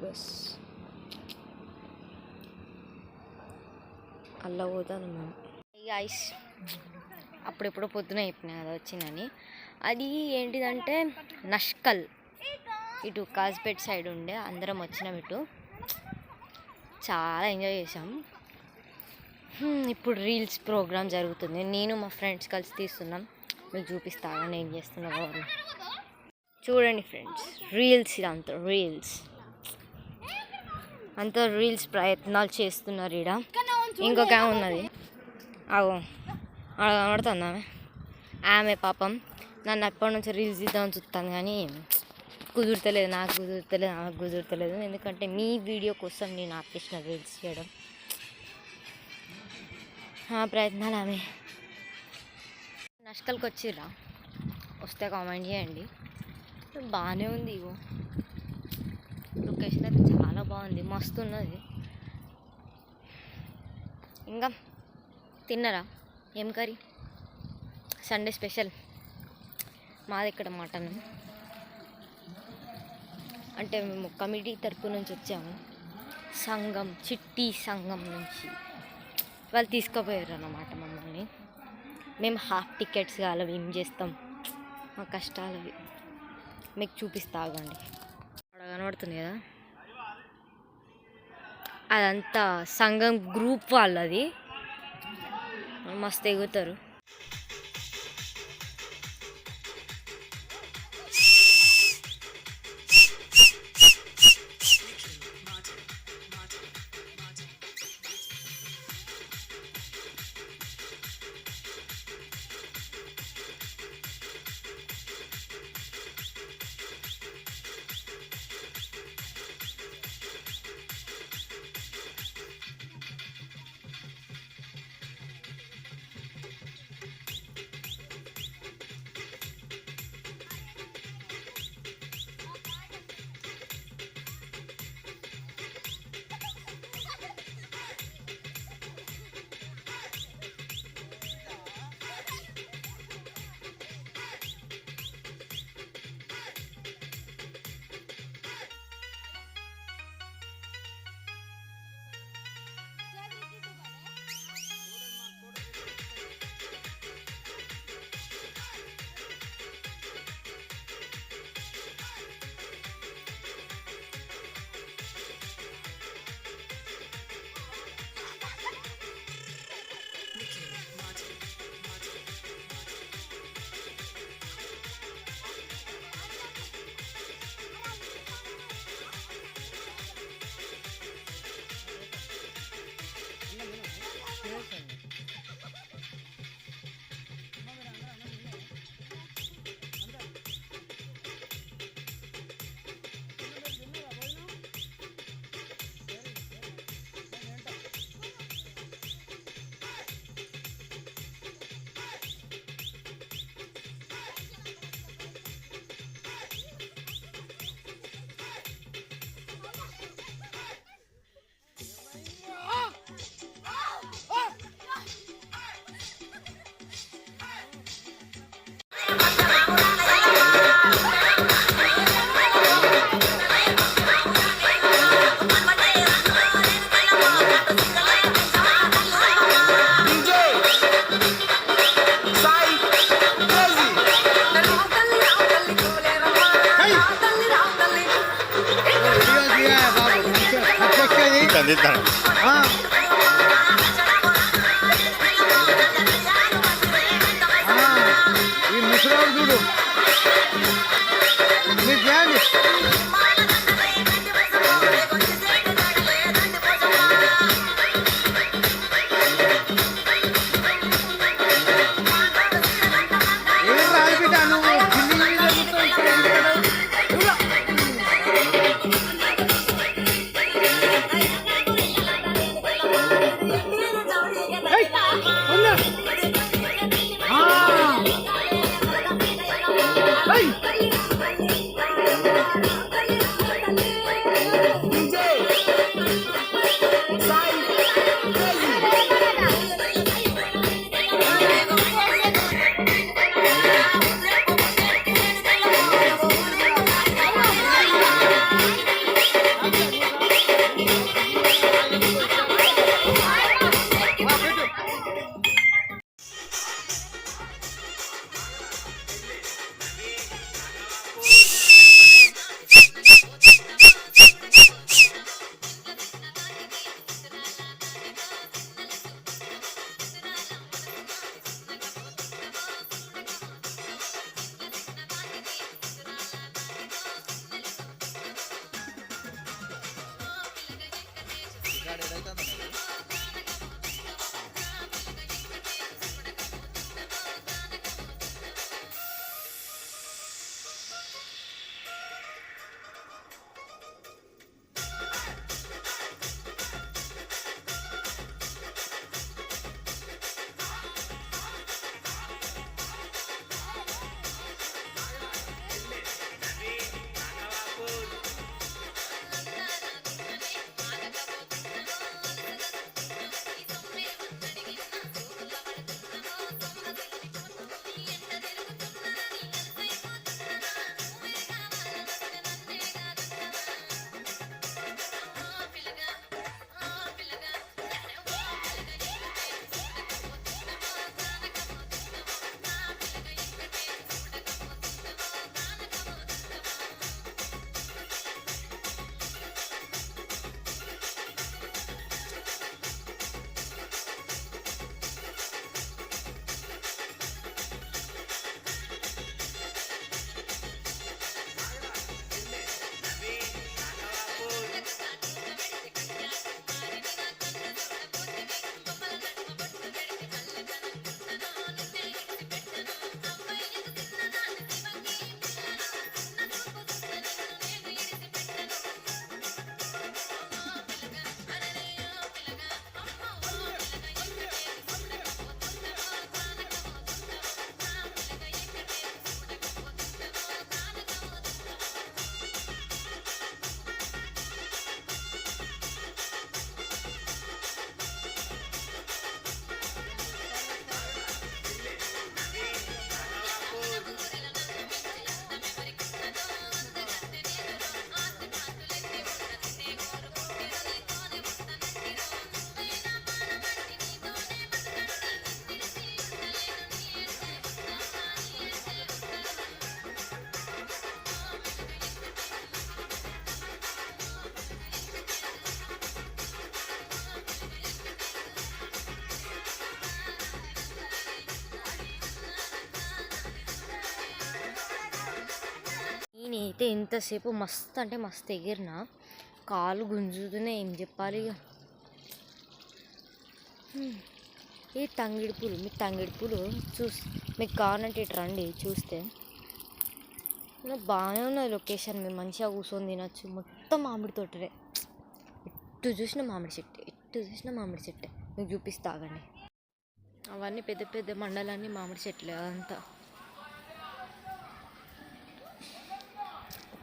Bus అలా పోతాను మేము. ఐస్ అప్పుడెప్పుడు పొద్దున చెప్పిన అది వచ్చిందని. అది ఏంటిదంటే నష్కల్ ఇటు కాజ్పేట్ సైడ్ ఉండే, అందరం వచ్చినాం ఇటు, చాలా ఎంజాయ్ చేసాం. ఇప్పుడు రీల్స్ ప్రోగ్రామ్ జరుగుతుంది, నేను మా ఫ్రెండ్స్ కలిసి తీస్తున్నాం, మీకు చూపిస్తాను ఏం చేస్తున్నారో వాళ్ళు. చూడండి ఫ్రెండ్స్, రీల్స్, ఇదంతా రీల్స్, అంతా రీల్స్ ప్రయత్నాలు చేస్తున్నారు. ఈడ ఇంకొక ఆమె ఉన్నది, అవు అలా కనబడుతుంది ఆమె పాపం నన్ను అప్పటి నుంచి రీల్స్ తీద్దామని చూస్తాను, కానీ కుదురుతలేదు, నాకు కుదురుతలేదు, ఆమెకు కుదురుతలేదు. ఎందుకంటే మీ వీడియో కోసం నేను ఆపేసిన రీల్స్ చేయడం. ప్రయత్నాలు ఆమె. నష్కల్కి వచ్చిర్రా, వస్తే కామెంట్ చేయండి. బాగానే ఉంది, ఇగో లొకేషన్ అయితే చాలా బాగుంది, మస్తు ఉన్నది. ఇంకా తిన్నారా? ఏం కర్రీ? సండే స్పెషల్ మాది ఇక్కడ మటన్. అంటే మేము కమిటీ తరపు నుంచి వచ్చాము, సంఘం, చిట్టి సంఘం నుంచి వాళ్ళు తీసుకుపోయారు అన్నమాట మమ్మల్ని. మేము హాఫ్ టికెట్స్ కావాలి, ఏం చేస్తాం, మా కష్టాలు అవి మీకు చూపిస్తా, ఆగండి. అక్కడ కనబడుతుంది కదా, అదంతా సంఘం గ్రూప్ వాళ్ళది, మస్తు ఎగుతారు. అందిస్తాను. ఈ ముసలాడు చూడు, మీరు చేయండి. ఏం రాలిపిటా నువ్వు నేనైతే ఎంతసేపు మస్తు అంటే మస్తు ఎగిరిన, కాలు గుంజుతున్నాయి, ఏం చెప్పాలి ఇక. ఈ తంగిడి పూలు, మీకు తంగిడి పూలు మీకు కావాలంటే ఇటు రండి చూస్తే. బాగానే ఉన్నది లొకేషన్, మేము మంచిగా కూర్చొని తినచ్చు. మొత్తం మామిడి తోటలే, ఎట్టు చూసిన మామిడి చెట్టు, ఎట్టు చూసిన మామిడి చెట్టే. మీకు చూపిస్తా ఆగండి. అవన్నీ పెద్ద పెద్ద మండలాన్ని మామిడి చెట్లే అదంతా.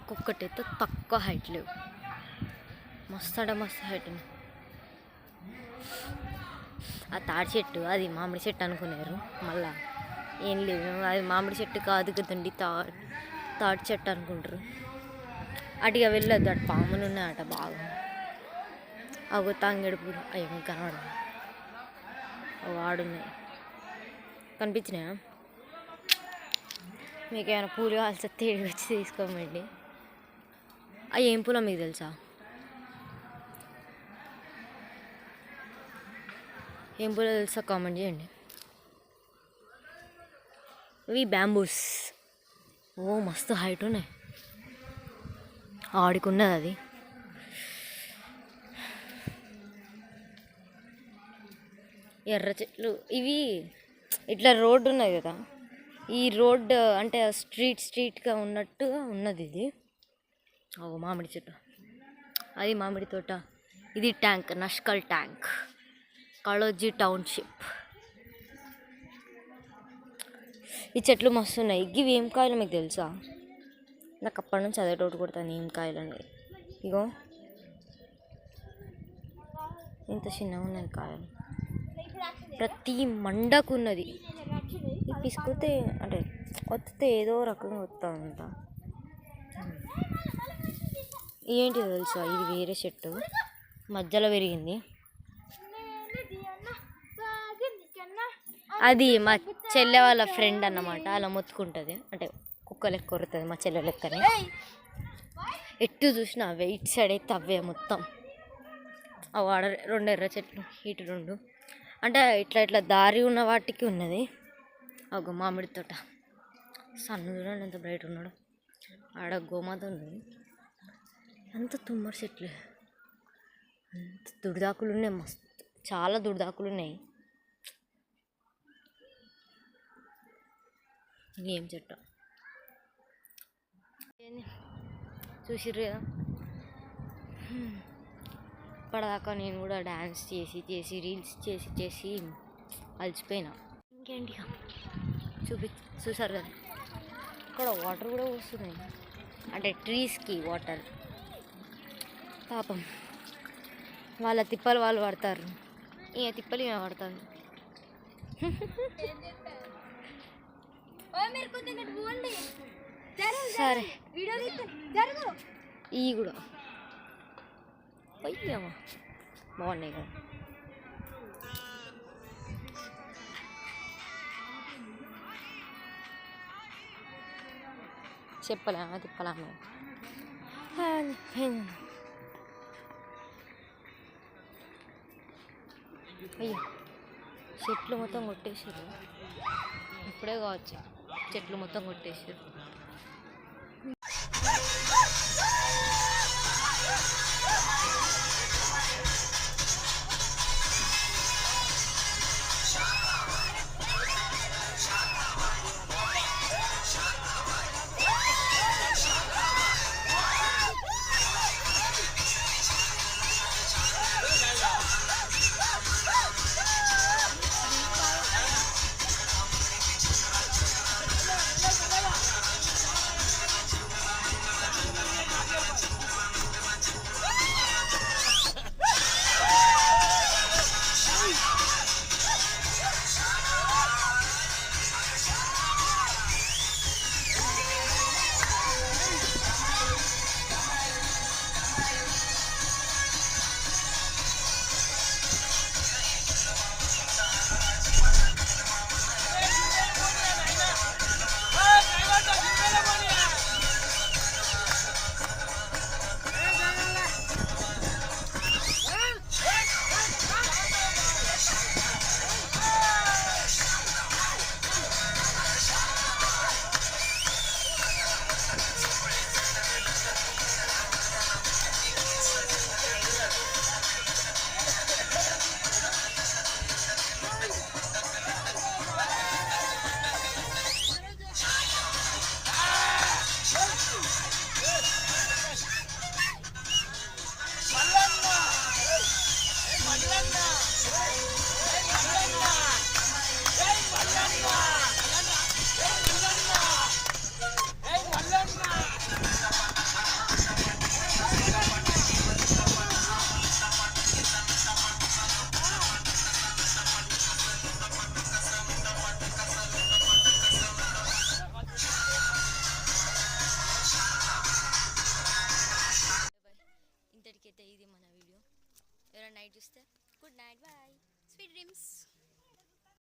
ఒక్కొక్కటైతే తక్కువ హైట్ లేవు, మస్తు అంటే మస్తు హైట్ ఉంది. ఆ తాడి చెట్టు అది మామిడి చెట్టు అనుకున్నారు, మళ్ళా ఏం లేదు అది మామిడి చెట్టు కాదు కదండి, తాడి చెట్టు అనుకుంటారు. అటుగా వెళ్ళొద్దు, అటు పాములు ఉన్నాయట బాగా. అవి తంగేడు పూలు అయ్యో మీకు కనబడ వాడున్నాయి, కనిపించినాయా? మీకు ఏమైనా పూలు కావాల్సి తేడి వచ్చి తీసుకోమండి. అవి ఏం పూలో మీకు తెలుసా? ఏం పూలో తెలుసా కామెంట్ చేయండి. ఇవి బ్యాంబూస్, ఓ మస్తు హైట్ ఉన్నాయి, ఆడికున్నది అది. ఎర్ర చెట్లు ఇవి. ఇట్లా రోడ్డు ఉన్నది కదా, ఈ రోడ్డు అంటే స్ట్రీట్గా ఉన్నట్టుగా ఉన్నది ఇది. ఓ మామిడి చెట్టు, అది మామిడి తోట. ఇది tank, Nashkal tank, Kaloji township. ఈ చెట్లు మస్తు ఉన్నాయి. ఇవి ఏం కాయలు మీకు తెలుసా? నాకు అప్పటి నుంచి అదే డౌట్ కొడతాను, ఏం కాయలు అనేది. ఇగో ఇంత చిన్నగా ఉన్నాయి కాయలు, ప్రతి మండకు ఉన్నది. ఇది పిసుకుతే అంటే వస్తే ఏదో రకంగా వస్తా అంత. ఏంటి తెలుసా, ఇది వేరే చెట్టు మధ్యలో పెరిగింది. అది మా చెల్లె వాళ్ళ ఫ్రెండ్ అన్నమాట, అలా మొత్తుకుంటుంది, అంటే కుక్క లెక్క కొరుతుంది మా చెల్లె లెక్కనే. ఎట్టు చూసినా అవే, ఇటు సైడ్ అయితే అవే మొత్తం. అవి ఆడ 2 ఎర్ర చెట్లు, ఇటు 2, అంటే ఇట్లా ఇట్లా దారి ఉన్న వాటికి ఉన్నది. ఒక మామిడి తోట, సన్ను చూడండి ఎంత బ్రైట్ ఉన్నాడు. ఆడ గోమాత ఉన్నది. అంత తుమ్మడి చెట్లు, అంత దుడిదాకులు ఉన్నాయి, మస్తు చాలా దుడిదాకులు ఉన్నాయి. ఏం చెట్టు చూసిర్రు కదా, ఇప్పటిదాకా నేను కూడా డ్యాన్స్ చేసి చేసి రీల్స్ చేసి చేసి అలసిపోయినా. ఇంకేంటి చూసారు కదా, ఇక్కడ వాటర్ కూడా వస్తున్నాయి, అంటే ట్రీస్కి వాటర్. పాపం వాళ్ళ తిప్పలు వాళ్ళు పడతారు, ఇక తిప్పలు ఇక పడతారు. సరే ఇవి కూడా అయ్యమ్మా బాగున్నాయి కదా. చెప్పలేమా తిప్పలేమా. అయ్యో చెట్లు మొత్తం కొట్టేసారు, ఇప్పుడే కావచ్చు చెట్లు మొత్తం కొట్టేసారు. ఇంతటికైతే ఇది మన వీడియో. ఎవరైనా నైట్ చూస్తే good night, bye, sweet dreams.